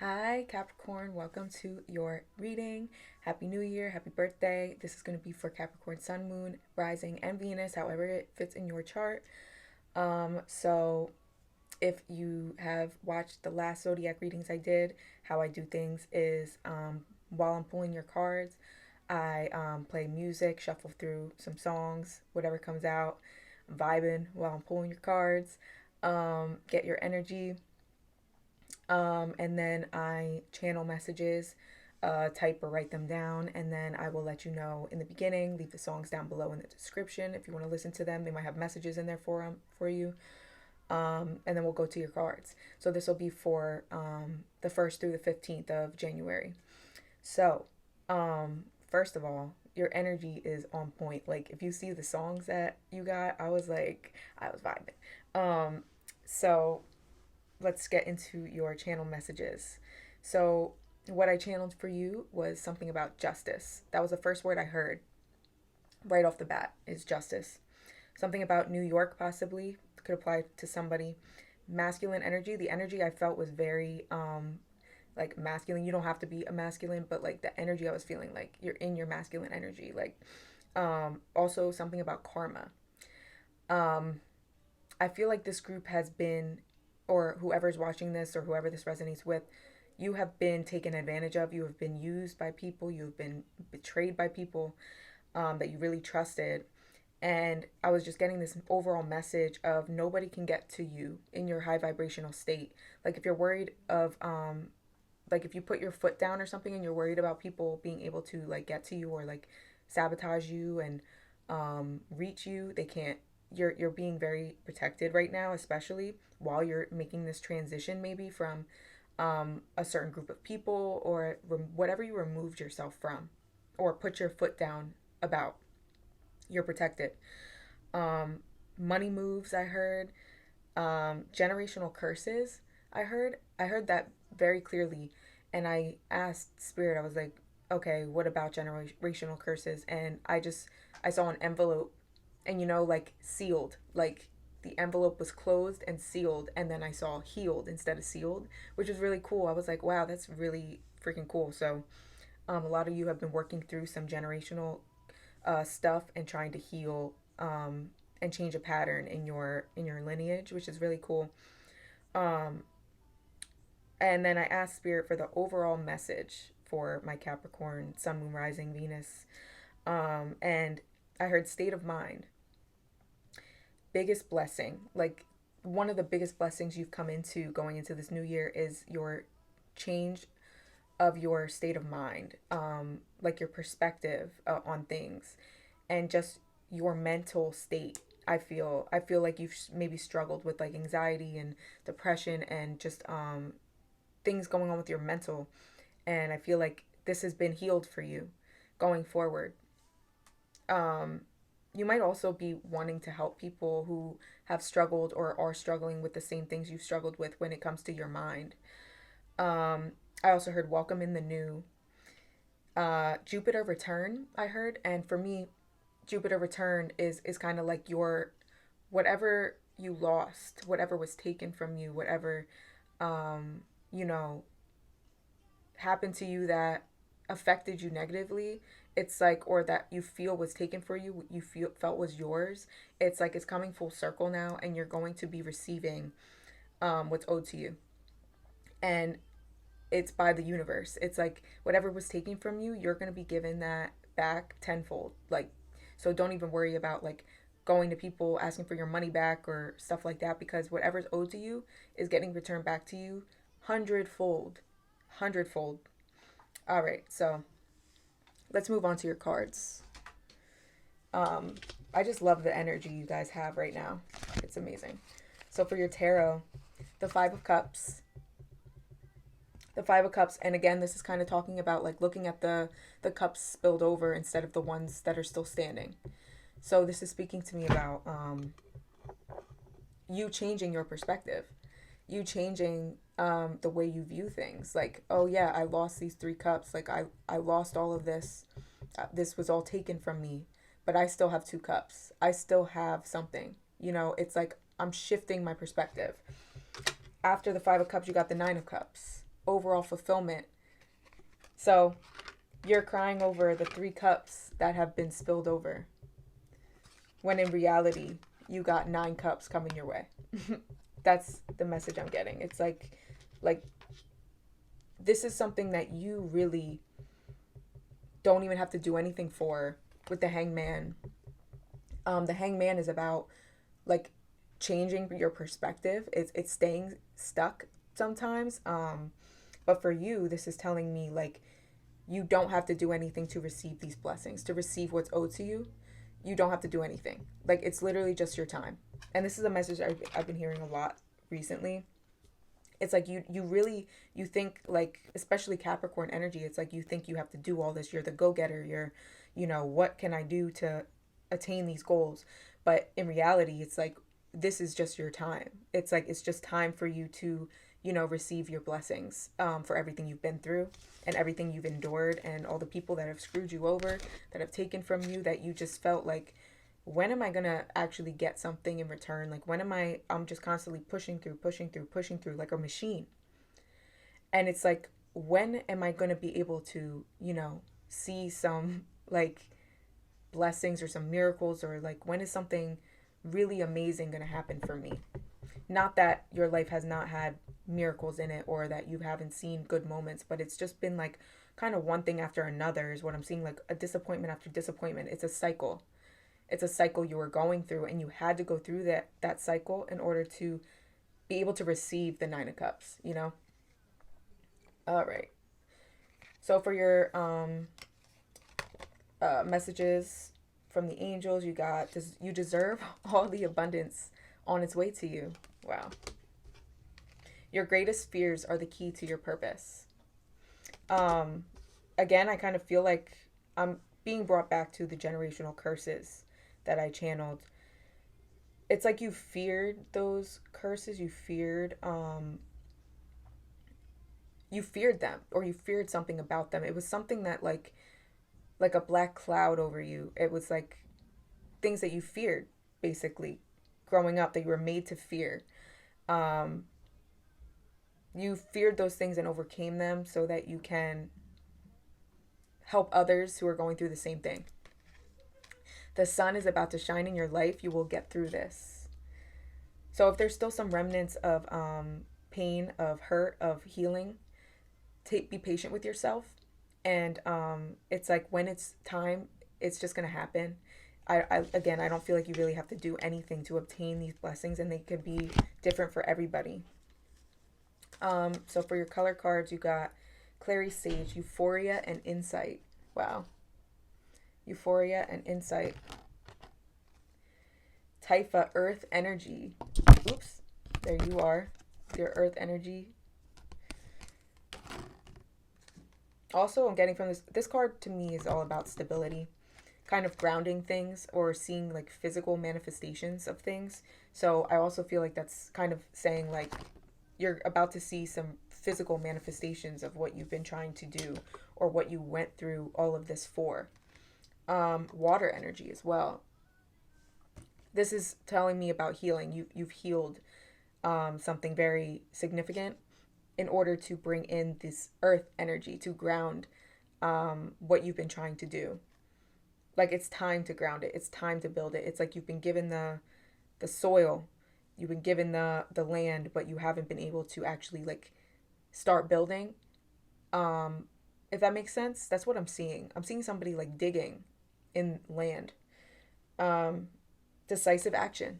Hi, Capricorn. Welcome to your reading. Happy New Year. Happy birthday. This is going to be for Capricorn, Sun, Moon, Rising, and Venus, however it fits in your chart. So if you have watched the last zodiac readings I did, how I do things is while I'm pulling your cards, I play music, shuffle through some songs, whatever comes out, vibing while I'm pulling your cards, get your energy, and then I channel messages, type or write them down, and then I will let you know in the beginning. Leave the songs down below in the description if you want to listen to them. They might have messages in there for you. And then we'll go to your cards. So this will be for the 1st through the 15th of January. So, first of all, your energy is on point. Like, if you see the songs that you got, I was vibing. So let's get into your channel messages. So, what I channeled for you was something about justice. That was the first word I heard right off the bat is justice. Something about New York, possibly, could apply to somebody. Masculine energy. The energy I felt was very like masculine. You don't have to be a masculine, but like the energy I was feeling, like you're in your masculine energy. Like also something about karma. Um I feel like this group has been, or whoever's watching this or whoever this resonates with, you have been taken advantage of. You have been used by people. You have been betrayed by people that you really trusted. And I was just getting this overall message of nobody can get to you in your high vibrational state. Like if you're worried of, like if you put your foot down or something and you're worried about people being able to like get to you or like sabotage you and reach you, they can't. You're being very protected right now, especially while you're making this transition, maybe from a certain group of people or whatever you removed yourself from or put your foot down about. You're protected. Um, Money moves, I heard. Generational curses, I heard that very clearly. And I asked Spirit, I was like, okay, what about generational curses? And I saw an envelope and like sealed, like the envelope was closed and sealed, and then I saw healed instead of sealed, which was really cool. I was like, wow, that's really freaking cool. So a lot of you have been working through some generational stuff and trying to heal, and change a pattern in your lineage, which is really cool. Um, and then I asked Spirit for the overall message for my Capricorn, Sun, Moon, Rising, Venus, and I heard state of mind, biggest blessing. Like one of the biggest blessings you've come into going into this new year is your change of your state of mind, like your perspective on things, and just your mental state. I feel like you've maybe struggled with like anxiety and depression and just things going on with your mental, and I feel like this has been healed for you going forward. Um, you might also be wanting to help people who have struggled or are struggling with the same things you've struggled with when it comes to your mind. Um, I also heard welcome in the new. Jupiter return, I heard, and for me, Jupiter return is kind of like your whatever you lost, whatever was taken from you, whatever um, you know happened to you that affected you negatively. It's like, or that you feel was taken for you, you felt was yours. It's like it's coming full circle now, and you're going to be receiving what's owed to you. And it's by the universe. It's like whatever was taken from you, you're going to be given that back tenfold. Like, so don't even worry about like going to people asking for your money back or stuff like that, because whatever's owed to you is getting returned back to you hundredfold. Hundredfold. All right, so let's move on to your cards. Um, I just love the energy you guys have right now. It's amazing. So for your tarot, the Five of Cups, the Five of Cups, and again, this is kind of talking about like looking at the cups spilled over instead of the ones that are still standing. So this is speaking to me about you changing your perspective, you changing the way you view things. Like, oh yeah, I lost these three cups. Like I lost all of this. This was all taken from me, but I still have two cups. I still have something. It's like I'm shifting my perspective. After the Five of Cups, you got the Nine of Cups. overall fulfillment. So you're crying over the 3 cups that have been spilled over, when in reality, you got 9 cups coming your way. That's the message I'm getting. It's like this is something that you really don't even have to do anything for with the hangman. The hangman is about like changing your perspective. It's staying stuck sometimes. But for you, this is telling me like you don't have to do anything to receive these blessings, to receive what's owed to you. You don't have to do anything. Like it's literally just your time. And this is a message I've been hearing a lot recently. It's like you really, you think like, especially Capricorn energy, it's like you think you have to do all this. You're the go-getter. You're, what can I do to attain these goals? But in reality, it's like this is just your time. It's like it's just time for you to, receive your blessings, for everything you've been through and everything you've endured and all the people that have screwed you over, that have taken from you, that you just felt like, when am I going to actually get something in return? Like, when am I'm just constantly pushing through, pushing through, pushing through like a machine. And it's like, when am I going to be able to, see some like blessings or some miracles, or like, when is something really amazing going to happen for me? Not that your life has not had miracles in it or that you haven't seen good moments, but it's just been like kind of one thing after another is what I'm seeing, like a disappointment after disappointment. It's a cycle. It's a cycle you were going through, and you had to go through that cycle in order to be able to receive the 9 of Cups. All right. So for your messages from the angels, you got, you deserve all the abundance on its way to you. Wow. Your greatest fears are the key to your purpose. Again, I kind of feel like I'm being brought back to the generational curses that I channeled. It's like you feared those curses. You feared them, or you feared something about them. It was something that like a black cloud over you. It was like things that you feared, basically, growing up, that you were made to fear. You feared those things and overcame them so that you can help others who are going through the same thing. The sun is about to shine in your life. You will get through this. So if there's still some remnants of pain, of hurt, of healing, be patient with yourself. And it's like when it's time, it's just going to happen. Again, I don't feel like you really have to do anything to obtain these blessings, and they could be different for everybody. So for your color cards, you got Clary Sage, Euphoria, and Insight. Wow. Euphoria and Insight. Typha, Earth Energy. Oops. There you are. Your Earth Energy. Also, I'm getting from this card to me is all about stability. Kind of grounding things or seeing like physical manifestations of things. So I also feel like that's kind of saying like you're about to see some physical manifestations of what you've been trying to do or what you went through all of this for. Water energy as well. This is telling me about healing. You've healed something very significant in order to bring in this earth energy to ground what you've been trying to do. Like it's time to ground it. It's time to build it. It's like you've been given the soil, you've been given the land, but you haven't been able to actually like start building. If that makes sense, that's what I'm seeing. I'm seeing somebody like digging in land. Decisive action.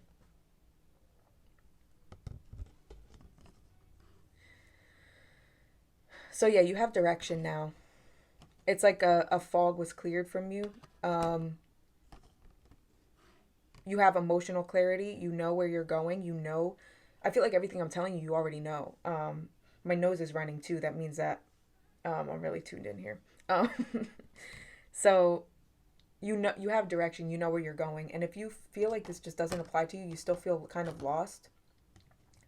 So yeah, you have direction now. It's like a fog was cleared from you. You have emotional clarity. You know where you're going. I feel like everything I'm telling you, you already know. My nose is running too. That means that I'm really tuned in here. So you have direction. You know where you're going. And if you feel like this just doesn't apply to you, you still feel kind of lost,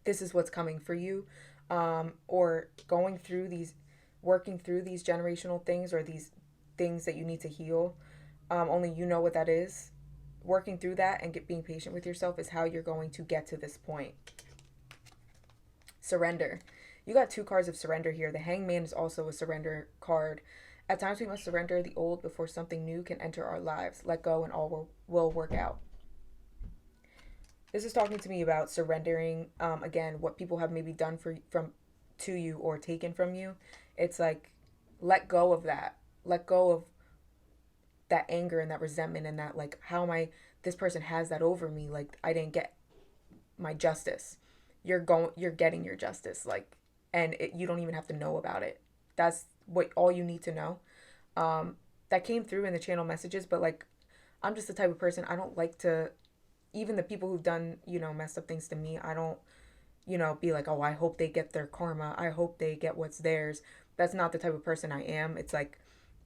this is what's coming for you. Or working through these generational things or these things that you need to heal. Only you know what that is. Working through that and being patient with yourself is how you're going to get to this point. Surrender. You got two cards of surrender here. The Hangman is also a surrender card. At times we must surrender the old before something new can enter our lives. Let go and all will work out. This is talking to me about surrendering, again, what people have maybe done from to you or taken from you. It's like, let go of that. Let go of that anger and that resentment and that, like, how am I, this person has that over me. Like, I didn't get my justice. You're getting your justice. Like, and you don't even have to know about it. That's what all you need to know. That came through in the channel messages, but like, I'm just the type of person, I don't like to, even the people who've done, messed up things to me, I don't, be like, oh, I hope they get their karma. I hope they get what's theirs. That's not the type of person I am. It's like,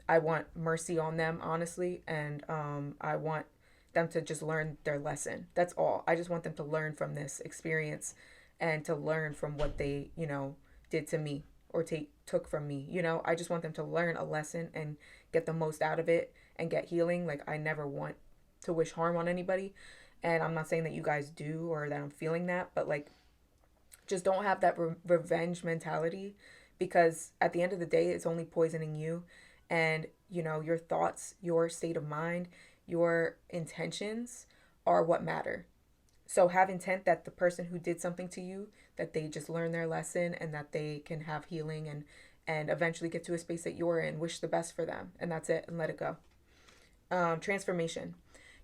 I want mercy on them, honestly. And I want them to just learn their lesson. That's all. I just want them to learn from this experience and to learn from what they, did to me or took from me. I just want them to learn a lesson and get the most out of it and get healing. Like, I never want to wish harm on anybody. And I'm not saying that you guys do or that I'm feeling that, but like, just don't have that revenge mentality, because at the end of the day, it's only poisoning you. And, your thoughts, your state of mind, your intentions are what matter. So have intent that the person who did something to you, that they just learn their lesson and that they can have healing and eventually get to a space that you're in. Wish the best for them. And that's it. And let it go. Transformation.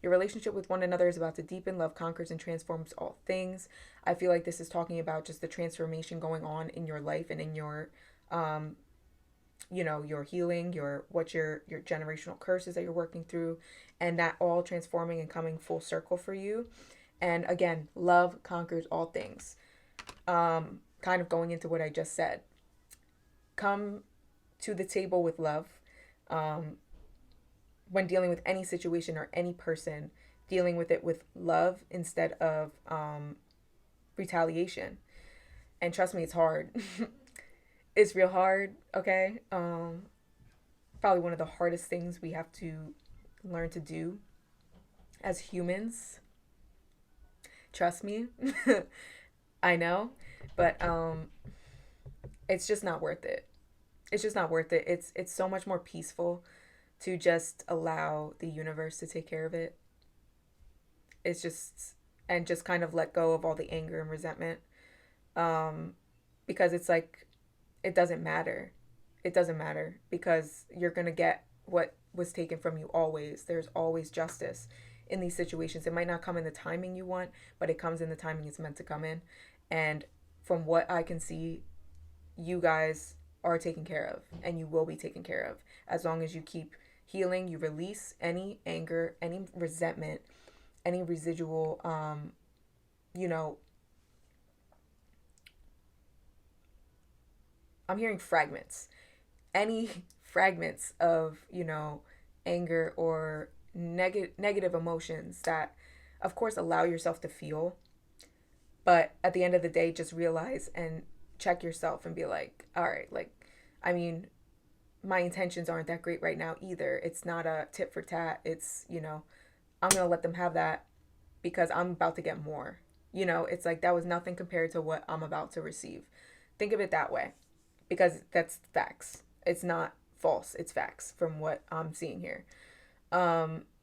Your relationship with one another is about to deepen. Love conquers and transforms all things. I feel like this is talking about just the transformation going on in your life and in your, your healing, your generational curses that you're working through, and that all transforming and coming full circle for you. And again, love conquers all things. Kind of going into what I just said. Come to the table with love. When dealing with any situation or any person, dealing with it with love instead of retaliation. And trust me, it's hard. It's real hard, okay? Probably one of the hardest things we have to learn to do as humans. Trust me. I know, but it's just not worth it. It's just not worth it. It's so much more peaceful to just allow the universe to take care of it. It's just, and just kind of let go of all the anger and resentment. Because it's like, it doesn't matter. It doesn't matter, because you're going to get what was taken from you always. There's always justice in these situations. It might not come in the timing you want, but it comes in the timing it's meant to come in. And from what I can see, you guys are taken care of, and you will be taken care of as long as you keep healing. You release any anger, any resentment, any residual, I'm hearing fragments. Any fragments of, anger or negative emotions that, of course, allow yourself to feel. But at the end of the day, just realize and check yourself and be like, all right, like, I mean, my intentions aren't that great right now either. It's not a tit for tat. It's, I'm going to let them have that because I'm about to get more. It's like that was nothing compared to what I'm about to receive. Think of it that way, because that's facts. It's not false. It's facts from what I'm seeing here.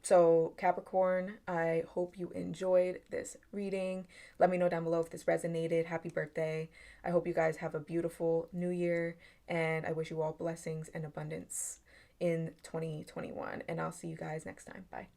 So Capricorn, I hope you enjoyed this reading. Let me know down below if this resonated. Happy birthday. I hope you guys have a beautiful new year, and I wish you all blessings and abundance in 2021. And I'll see you guys next time. Bye.